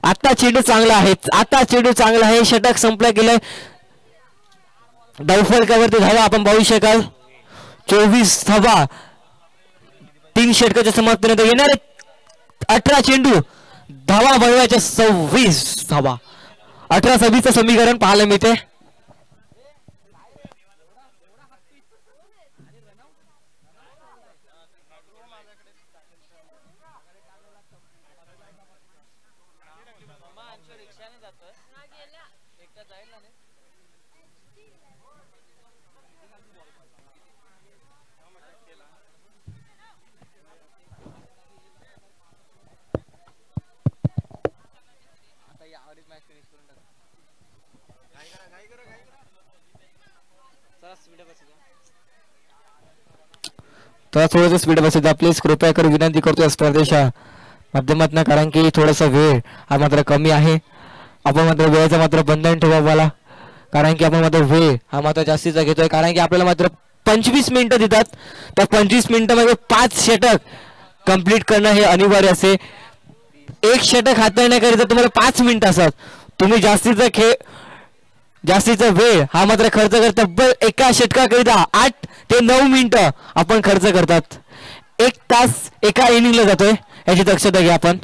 Speaker 1: आता चेंडू चांगला आहे, आता चेंडू चांगला आहे. षटक संपलं गेलंय. धावफलकावरती धावा आपण पाहू शकाल. 24 धावा 3 षटकाच्या समाप्तीनंतर येणारे 18 चेंडू धावा बनवायच्या 26 धावा. 18-26 समीकरण पाहायला मिळते. तर थोडंसं स्पीड बसायचं प्लीज, कृपया करून विनंती करतोय स्पर्धेच्या माध्यमातून. कारण की थोडासा वेळ हा मात्र कमी आहे. आपण मात्र वेळेचं मात्र बंधन ठेवा मला, कारण की आपण मात्र वेळ हा मात्र जास्तीचा घेतोय. कारण की आपल्याला मात्र 25 मिनिटं देतात. त्या 25 मिनिटांमध्ये 5 षटक कंप्लीट करणं हे अनिवार्य असे. 1 षटक हाताळण्याकरिता तुम्हाला 5 मिनिटं असतात. तुम्ही जास्तीचा वेळ हा मात्र खर्च करता. तब्बल एका षटकाकरिता 8 ते 9 मिनिटं आपण खर्च करतात. 1 तास एका इनिंगला जातोय, याची दक्षता घ्या आपण.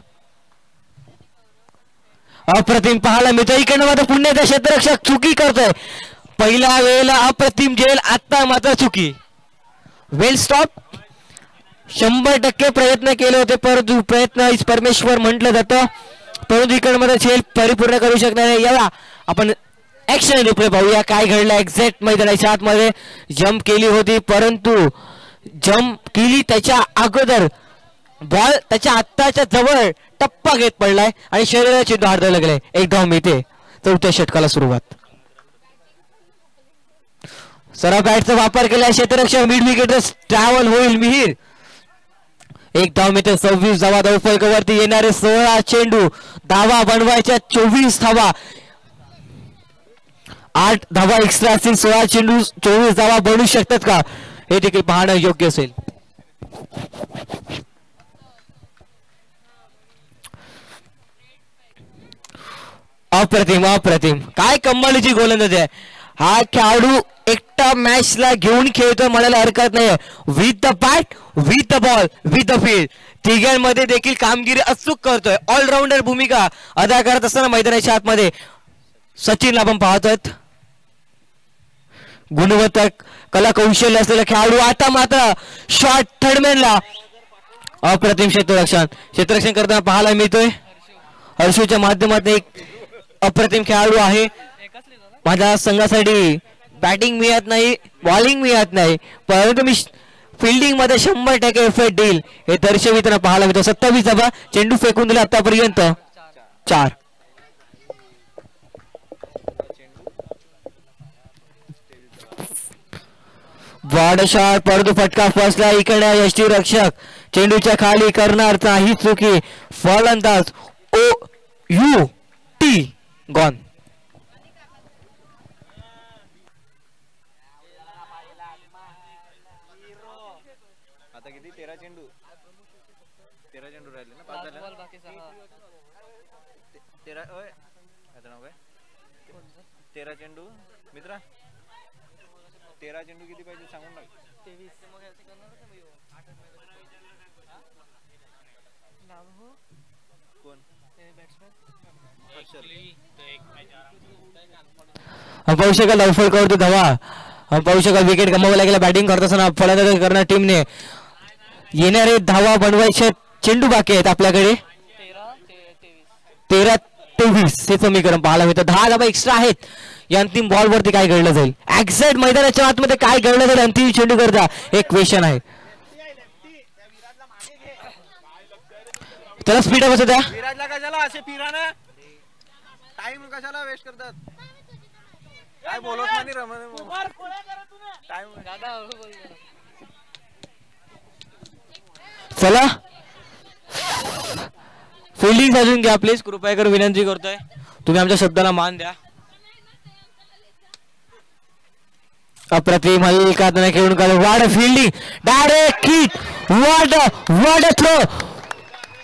Speaker 1: अप्रतिम पाहायला मिळतं. इकडनं मात्र पुण्याचा क्षेत्ररक्षक चुकी करतोय. पहिल्या वेळेला अप्रतिम झेल, आता मात्र चुकी. वेल स्टॉप. 100% प्रयत्न केले होते, परंतु प्रयत्न परमेश्वर म्हटलं जातं. परंतु इकडनं मात्र झेल परिपूर्ण करू शकणार नाही. याला आपण ऍक्शन रिप्ले पाहूया काय घडलं. एक्झॅक्ट मैदानाच्या आतमध्ये जम्प केली होती, परंतु जम्प केली त्याच्या अगोदर बॉल त्याच्या हाताच्या जवळ टप्पा घेत पडलाय आणि शरीराची धाड लागले. 1 धाव मिळते. 4थ्या षटकाला सुरुवात. सराव बॅटचा वापर केला क्षेत्ररक्षक मिड विकेट ट्रॅव्हल होईल मिहीर. 1 धाव मिळते. 26 धावा धावफलकावरती येणारे 16 चेंडू धावा बनवायच्या 24 धावा. 8 धावा एक्स्ट्रा असतील. 16 चेंडू 24 धावा बनवू शकतात का हे देखील पाहणं योग्य असेल. अप्रतिम अप्रतिम, काय कमालीची गोलंदाजी आहे. हा खेळाडू एकटा मॅचला घेऊन खेळतोय म्हणायला हरकत नाही. With the bat, with the ball, with the field, तिघांमध्ये देखील कामगिरी अचूक करतोय. ऑलराऊंडर भूमिका अदा करत असताना मैदानाच्या आतमध्ये सचिनला आपण पाहतोय. गुणवत्ता कला कौशल्य असलेला खेळाडू. आता मात्र शॉट थर्डमॅनला अप्रतिम क्षेत्ररक्षण करताना पाहायला मिळतोय. हर्षूच्या माध्यमातून एक अप्रतिम खेळाडू आहे. माझ्या संघासाठी बॅटिंग मिळत नाही, बॉलिंग मिळत नाही, परंतु मी फिल्डिंग मध्ये 100% एफर्ट देईल हे दर्शविताना पाहायला मिळतो. 27 धावा चेंडू फेकून दिला आतापर्यंत 4. बॉड शॉट, परंतु फटका फसला. इकडे यष्टीरक्षक चेंडूच्या खाली करणार नाही चुकी. फलंदाज OUT गॉन.
Speaker 2: आता किती 13 चेंडू राहिले ना, 5 झाले. 13 ओय आता नाव काय 13 चेंडू मित्रा. 13 चेंडू किती पाहिजे सांगून टाक. 23 कोण
Speaker 1: पाहू शकाल धावफलक करतो धावा. पाहू शकाल विकेट गमावायला गेला बॅटिंग करत असताना फलंदाजी करणार टीमने. येणारे धावा बनवायचे चेंडू बाकी आहेत आपल्याकडे. 13-23 हे समीकरण पाहायला मिळतं. 10 धावा एक्स्ट्रा आहेत. या अंतिम बॉल वरती काय घडलं जाईल, एक्झॅक्ट मैदानाच्या आतमध्ये काय घडलं जाईल अंतिम चेंडू करता एक क्वेश्चन आहे. त्याला स्पीड आहे द्या.
Speaker 2: विराजला कशाला असे फिराना, टाइम कशाला वेस्ट करतात. काय बोलत नाही टाइम दादा.
Speaker 1: चला फिल्डिंग साजून घ्या प्लीज, कृपया करून विनंती करतोय. तुम्ही आमच्या शब्दाला मान द्या. अप्रतिम हलका खेळून काढ. वाड फिल्डिंग डायरेक्ट हिट. वाड थ्रो.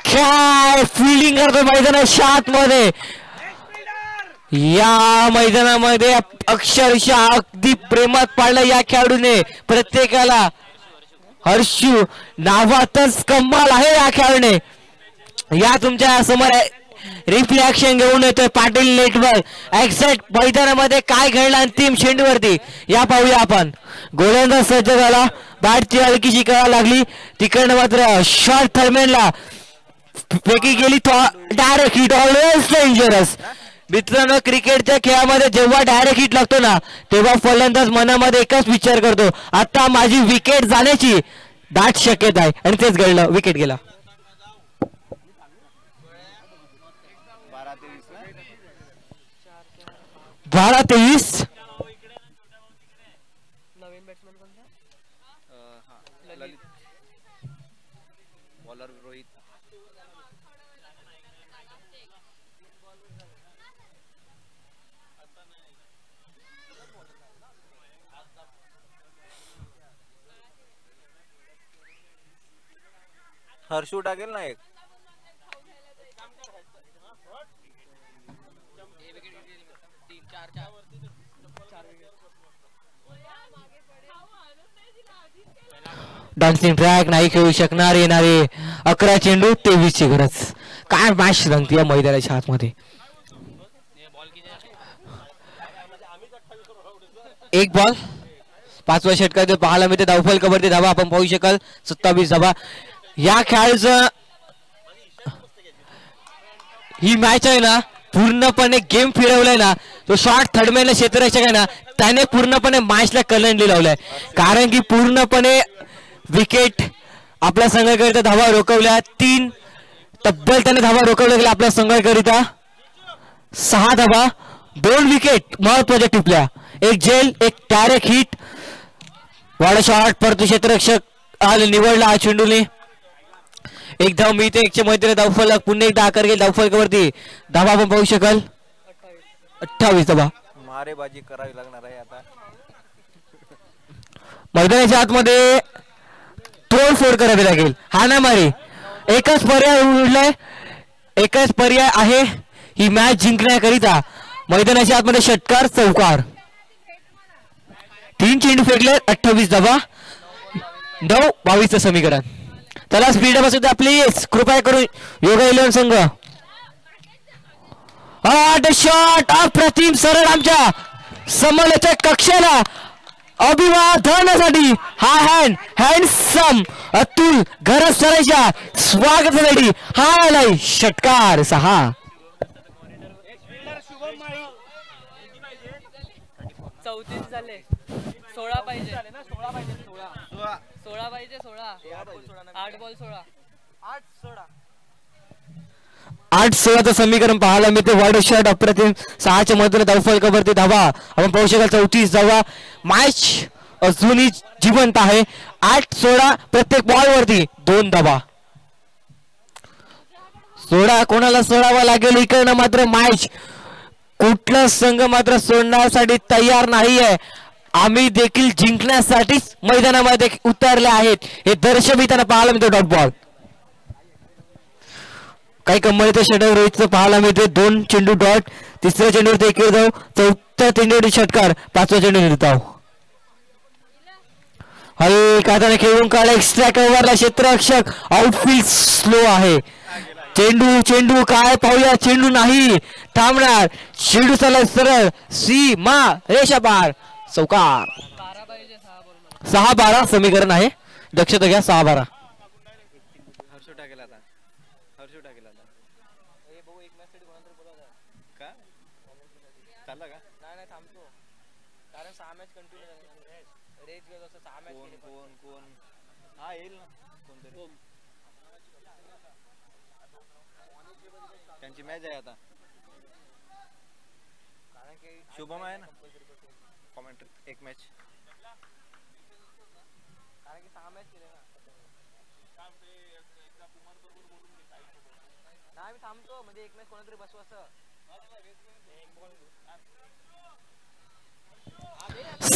Speaker 1: काय फिल्डिंग करतो मैदानाच्या आतमध्ये. या मैदानामध्ये अक्षरशः अगदी प्रेमात पाडलं या खेळाडूने. प्रत्येकाला हर्षू नावातच कमाल आहे या खेळाडूने. या तुमच्या समोर रिफ्लेक्शन घेऊन येतोय पाटील नेटवर्क. एक्झॅक्ट मैदानामध्ये काय घडलं अंतिम चेंडूवरती या पाहूया आपण. गोलंदाज सज्ज झाला, बॅटची हलकीशी कळा लागली. तिकडनं मात्र शॉर्ट थर्डमॅनला फेकी गेली. Direct hit always dangerous. मित्रांनो क्रिकेटच्या खेळामध्ये जेव्हा डायरेक्ट हिट लागतो ना तेव्हा फलंदाज मनामध्ये एकच विचार करतो, आता माझी विकेट जाण्याची दाट शक्यता आहे. आणि तेच घडलं, विकेट गेला. 12-23.
Speaker 2: नवीन बॅट्समॅन कोणता? ललित. बॉलर रोहित. हर्षू टाकेल ना एक.
Speaker 1: डान्सिंग ट्रॅक नाही खेळू शकणार. येणारे 11 चेंडू 23 ची गरज. काय मॅच रंगती या मैदानाच्या आतमध्ये. एक बॉल 5व्या षटकात पाहायला मिळते. धावफल कबड्डी धावा आपण पाहू शकाल 27 धावा. या खेळाचं ही मॅच आहे ना पूर्णपणे गेम फिरवलाय ना तो शॉर्ट थर्डमॅनला क्षेत्ररक्षक आहे ना त्याने पूर्णपणे मॅचला कलंडी लावलाय. कारण की पूर्णपणे विकेट आपल्या संघाकरिता धावा रोखवल्या. 3 तब्बल त्याने धावा रोखवल्या गेल्या आपल्या संघाकरिता. 6 धावा 2 विकेट महत्वाच्या टिपल्या. एक जेल एक डायरेक्ट हिट. वाडा शॉट परंतु क्षेत्ररक्षक आले निवडला हा चेंडूने. एक धाव मिळते. 1च्या मध्ये धावफलक पुन्हा एकदा आकार घेईल धावफलकावरती. धावा आपण पाहू शकाल 28 धावा.
Speaker 2: मारेबाजी करावी लागणार आहे आता.
Speaker 1: मैदानाच्या आतमध्ये तोडफोड करावी लागेल. हाणामारी एकच पर्याय उरलाय, एकच पर्याय आहे ही मॅच जिंकण्याकरिता मैदानाच्या आतमध्ये षटकार चौकार. 3 चेंडू फेकले 28 धावा 9-22 समीकरण. त्याला स्पीड सुद्धा प्लीज कृपया करून योगा 11 संघ. शॉट अप्रतिम सरळ आमच्या समोरच्या कक्षाला अभिवादनासाठी हा हँडसम अतुल घरसराच्या स्वागतासाठी हा आलाय षटकार 6.
Speaker 3: 34 झाले 16 पाहिजे 16 पाहिजे 16 पाहिजे 16 8 बॉल 16
Speaker 1: 8-16चं समीकरण पाहायला मिळते. वाईड शॉट अप्रतिम 6च्या मधून धावफलकावरती धावा आपण पाहू शकाल 34 धावा. मॅच अजूनही जिवंत आहे. 8-16 प्रत्येक बॉल वरती 2 धावा. 16 कोणाला सोडावा लागेल इकडनं मात्र मॅच कुठला संघ मात्र सोडण्यासाठी तयार नाहीये. आम्ही देखील जिंकण्यासाठीच मैदानामध्ये उतरले आहेत हे दर्शविताना पाहायला मिळतो. डॉट बॉल काही कंपनीचं षटक रोहितचं पाहायला मिळते. 2 चेंडू डॉट. 3ऱ्या चेंडूवरती 1 धाव. 4थ्या चेंडूवरती षटकार. 5व्या चेंडू निर्धाव. हळू काताने खेळून काढला एक्स्ट्रा कव्हरला क्षेत्ररक्षक. आउटफील्ड स्लो आहे. चेंडू काय पाहूया. चेंडू नाही थांबणार. चेंडू चालला सरळ सीमा रेषा पार चौकार. 6-12 समीकरण आहे. दक्षता घ्या. 6-12
Speaker 2: त्यांची मॅच आहे आता. शुभम आहे ना कॉमेंट्री. एक मॅच थांबतो म्हणजे एक मॅच कोणतरी बसू असं.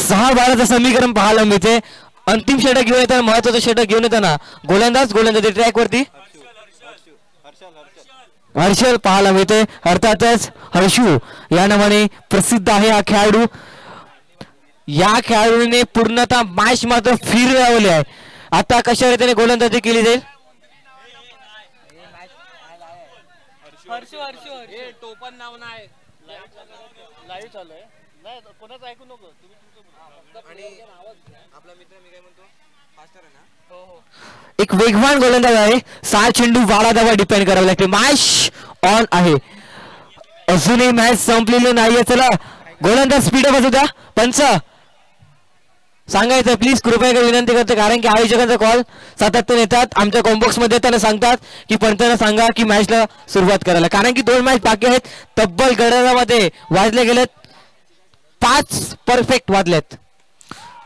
Speaker 1: 6-12चं समीकरण पाहायला मिळते. अंतिम षटक घेऊन येताना महत्वाचं षटक घेऊन येताना गोलंदाज ट्रॅक वरती हर्षल पाहायला मिळते. अर्थातच हर्षू या नावाने प्रसिद्ध आहे हा खेळाडू. या खेळाडूने पूर्णतः मॅच मात्र फिरवले आहे. आता कशा रीतीने गोलंदाजी केली जाईल.
Speaker 2: टोपण नाव नाही लाईव्ह चालू आहे. नाही कोणाचं ऐकू नको तुम्ही. आणि आपला मित्र मी काय म्हणतो फास्टर आहे ना. हो
Speaker 1: एक वेगवान गोलंदाज आहे. 6 चेंडू 12 धावा डिपेंड करावे लागते. मॅच ऑन आहे. अजूनही मॅच संपलेली नाहीये. चला गोलंदाज स्पीड बाजू द्या. पंच सांगायचं प्लीज कृपया विनंती करते कारण की आयोजकांचा कॉल सातत्याने येतात. आमच्या कॉम्बॉक्स मध्ये त्यांना सांगतात की पंचांना सांगा की मॅचला सुरुवात करायला कारण की 2 मॅच बाकी आहेत. तब्बल गडरामध्ये वाजले गेलेत 5 परफेक्ट वाजलेत.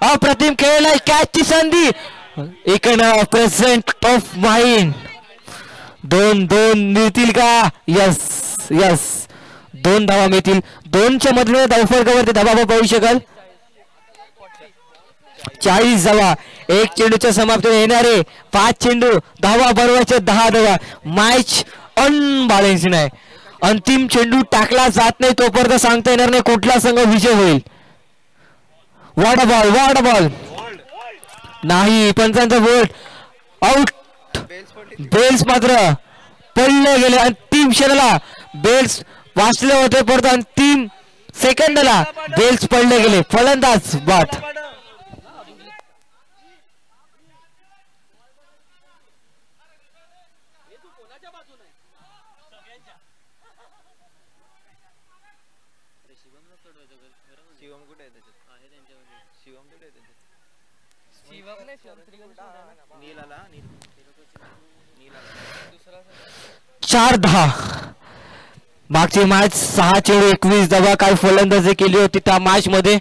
Speaker 1: अप्रतिम खेळलाय. कॅचची संधी इकडनं प्रेझेंट ऑफ माइंड. 2 मिळतील का. यस 2 धावा मिळतील. 2च्या मधले धावफलकावरती धावा पाहू शकाल. 40 धावा. 1 चेंडूच्या समाप्तीने येणारे 5 चेंडू धावा बरोबरचे 10 धावा. मॅच अनबॅलेन्स नाही. अंतिम चेंडू टाकला जात नाही तोपर्यंत सांगता येणार नाही कुठला संघ विजय होईल. वॉट बॉल नाही. पंचांचा बोट आउट. बेल्स मात्र पडले गेले. अंतिम क्षणाला बेल्स वाचले होते परंतु अंतिम सेकंडला बेल्स पडले गेले. फलंदाज बाद. चार 10 मागची मॅच 6 चेंडू 21 धावा काय फलंदाजी केली होती त्या मॅच मध्ये.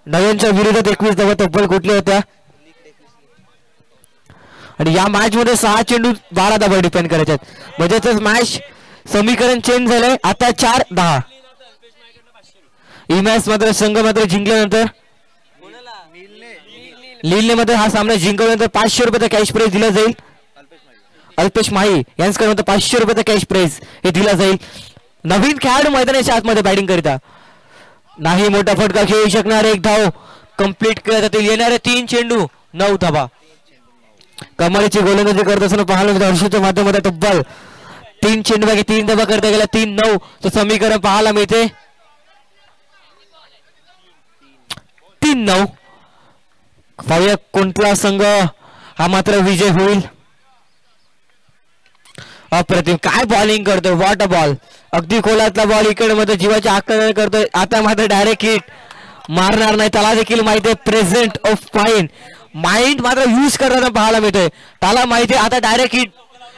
Speaker 1: नव्यांच्या विरोधात 21 धावा तब्बल कुठल्या होत्या आणि या मॅच मध्ये 6 चेंडू 12 धावा डिपेंड करायचे म्हणजे मॅच समीकरण चेंज झालंय. आता 4-10 ही मॅच मात्र संघ मात्र जिंकल्यानंतर लीलने मध्ये हा सामना जिंकल्यानंतर 500 रुपयाचा कॅश प्राइज दिला जाईल. अल्पेश माही यांच्याकडे 500 रुपयाचा कॅश प्राइज हे दिला जाईल. नवीन खेळाडू मैदानाच्या आतमध्ये बॅटिंग करिता नाही. मोठा फटका खेळू शकणार. एक धाव कंप्लीट केल्या जातील. येणारे 3 चेंडू 9 धावा. कमालीची गोलंदाजी करत असताना पाहायला मिळतं हर्षूच्या माध्यमात तब्बल 3 चेंडू पैकी 3 धावा करता गेला. 3-9 तो समीकरण पाहायला मिळते. 3-9. पाहूया कोणता संघ हा मात्र विजय होईल. अप्रतिम काय बॉलिंग करतोय. What a ball. अगदी खोलातला बॉल इकडे मध्ये जीवाच्या आक्रमण करतोय. आता मात्र डायरेक्ट हिट मारणार नाही. त्याला देखील माहिती आहे प्रेझेंट ऑफ माइंड मात्र यूज करताना पाहायला मिळतोय. त्याला माहिती आहे आता डायरेक्ट हिट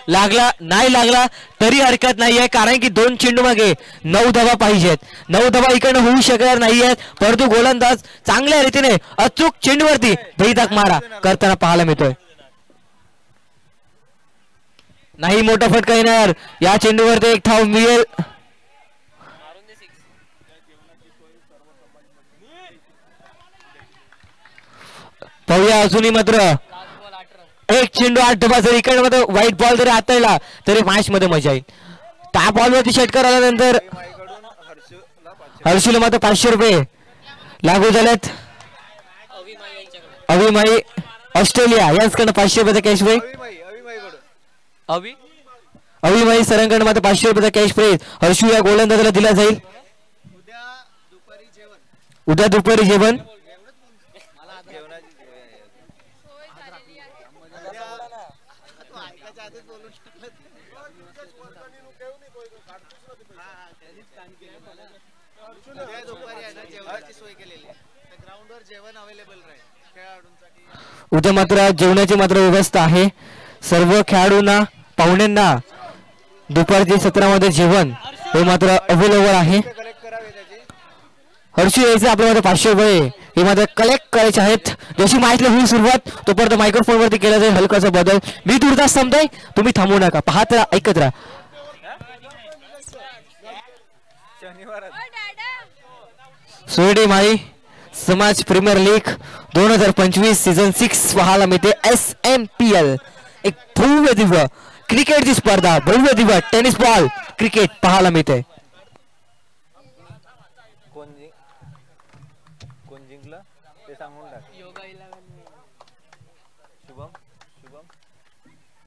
Speaker 1: लागला नाही लागला तरी हरकत नाहीये कारण की 2 चेंडू मागे 9 धावा पाहिजेत. 9 धावा इकडनं होऊ शकणार नाहीयेत. परंतु गोलंदाज चांगल्या रीतीने अचूक चेंडूवरती भेदाक मारा करताना पाहायला मिळतोय. नाही मोठा फटका येणार. या चेंडूवरती एक धाव मिळेल. पाहूया अजूनही मात्र एक चेंडू 8 धावा. जर इकडे मध्ये व्हाईट बॉल जरी हाताळला तरी मॅच मध्ये मजा येईल. त्या बॉलवरती षटकार आल्यानंतर हर्षूला मात्र 500 रुपये लागू झालेत. अविमाई ऑस्ट्रेलिया यांच्याकडे 500 रुपयाचा कॅश प्राइज. अविमाई सरांकडे मात्र 500 रुपयाचा कॅश प्राइज हर्षू या गोलंदाजाला दिला जाईल. उद्या दुपारी जेवण उद्या मात्र जेवणाची मात्र व्यवस्था आहे. सर्व खेळाडूंना पाहुण्यांना दुपारच्या सत्रामध्ये जेवण हे मात्र अवेलेबल आहे. हर्षू यायचं आपल्या मात्र 500 रुपये हे मात्र कलेक्ट करायचे आहेत. जशी माहिती होईल सुरुवात तोपर्यंत मायक्रोफोन वरती केला जाईल हलकासा बदल. मी तुर्तास थांबतोय. तुम्ही थांबू नका. पाहत राहा ऐकत राहा. सोयडे माई समाज प्रीमियर लीग 2025 सीझन 6 पाहायला मिळते. SMPL एक भव्य दिव्य क्रिकेटची स्पर्धा. भव्य दिव्य टेनिस बॉल क्रिकेट पाहायला मिळते.